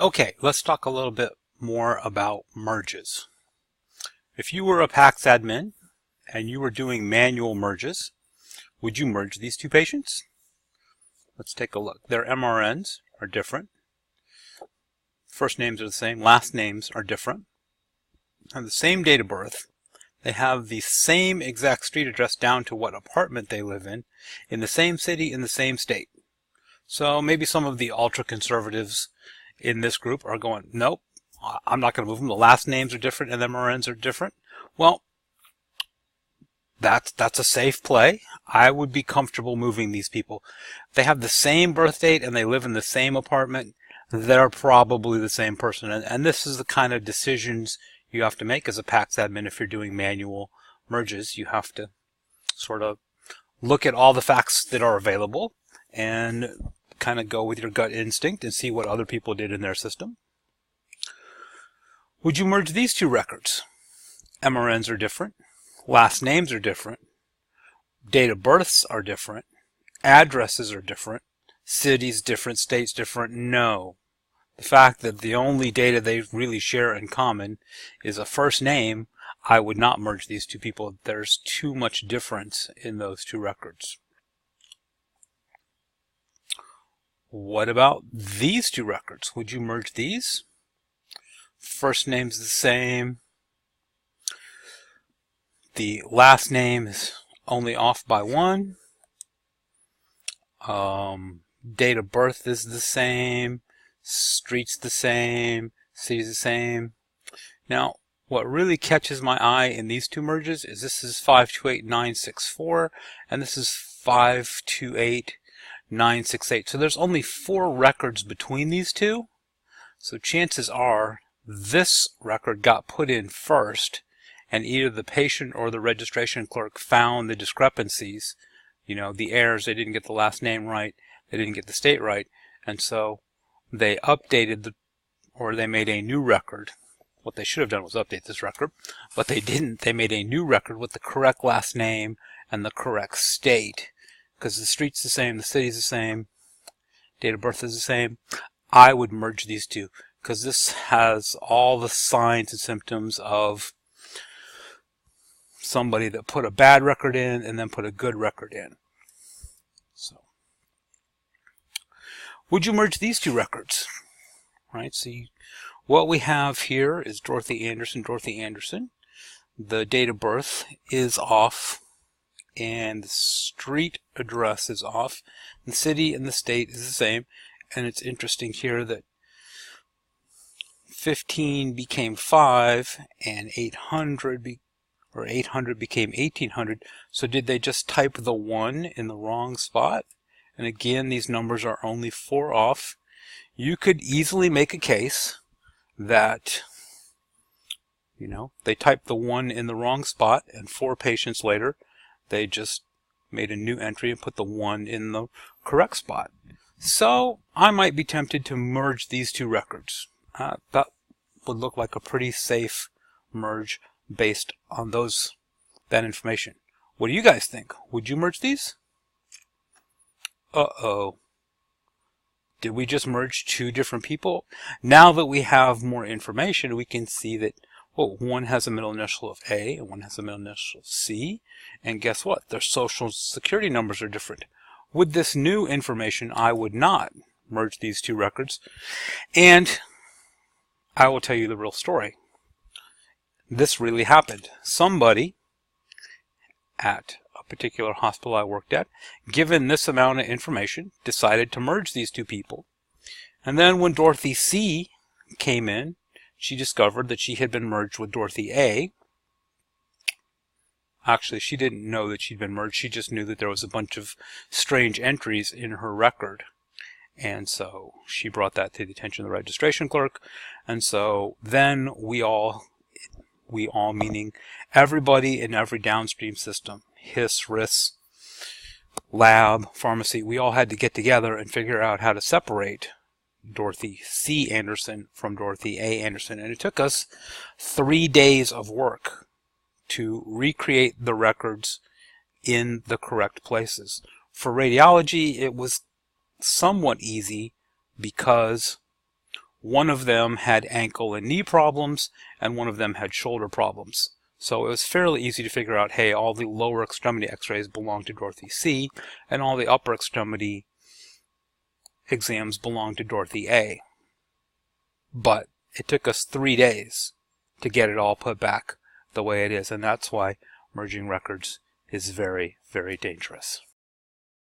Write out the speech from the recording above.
Okay, let's talk a little bit more about merges. If you were a PACS admin and you were doing manual merges, would you merge these two patients? Let's take a look. Their MRNs are different. First names are the same, last names are different. Have the same date of birth. They have the same exact street address down to what apartment they live in the same city, in the same state. So maybe some of the ultra-conservatives in this group are going, nope, I'm not going to move them. The last names are different and the MRNs are different. Well, that's a safe play. I would be comfortable moving these people. If they have the same birth date and they live in the same apartment, they're probably the same person. And this is the kind of decisions you have to make as a PACS admin if you're doing manual merges. You have to sort of look at all the facts that are available and kind of go with your gut instinct and see what other people did in their system. Would you merge these two records? MRNs are different. Last names are different. Date of births are different. Addresses are different. Cities different. States different. No. The fact that the only data they really share in common is a first name, I would not merge these two people. There's too much difference in those two records. What about these two records? Would you merge these? First name's the same. The last name is only off by one. Date of birth is the same. Street's the same. City's the same. Now, what really catches my eye in these two merges is this is 528964 and this is 528968. So there's only 4 records between these two. So chances are this record got put in first and either the patient or the registration clerk found the discrepancies, you know, the errors. They didn't get the last name right, they didn't get the state right, and so they updated or they made a new record. What they should have done was update this record, but they didn't. They made a new record with the correct last name and the correct state, because the street's the same, the city's the same, date of birth is the same. I would merge these two because this has all the signs and symptoms of somebody that put a bad record in and then put a good record in. So, would you merge these two records? Right. So what we have here is Dorothy Anderson. The date of birth is off, and the street address is off. The city and the state is the same. And it's interesting here that 15 became 5, and 800 became 1800. So did they just type the 1 in the wrong spot? And again, these numbers are only 4 off. You could easily make a case that, you know, they typed the 1 in the wrong spot, and 4 patients later, they just made a new entry and put the 1 in the correct spot. So I might be tempted to merge these two records. That would look like a pretty safe merge based on that information. What do you guys think? Would you merge these? Uh-oh. Did we just merge 2 different people? Now that we have more information, we can see that, well, one has a middle initial of A and one has a middle initial of C. And guess what? Their social security numbers are different. With this new information, I would not merge these 2 records. And I will tell you the real story. This really happened. Somebody at a particular hospital I worked at, given this amount of information, decided to merge these 2 people. And then when Dorothy C came in, she discovered that she had been merged with Dorothy A. Actually, she didn't know that she'd been merged. She just knew that there was a bunch of strange entries in her record. And so she brought that to the attention of the registration clerk. And so then we all meaning everybody in every downstream system, HIS, RIS, lab, pharmacy, we all had to get together and figure out how to separate Dorothy C. Anderson from Dorothy A. Anderson. And it took us 3 days of work to recreate the records in the correct places. For radiology, it was somewhat easy because one of them had ankle and knee problems, and one of them had shoulder problems. So it was fairly easy to figure out, hey, all the lower extremity x-rays belong to Dorothy C, and all the upper extremity exams belong to Dorothy A. But it took us 3 days to get it all put back the way it is, and that's why merging records is very, very dangerous.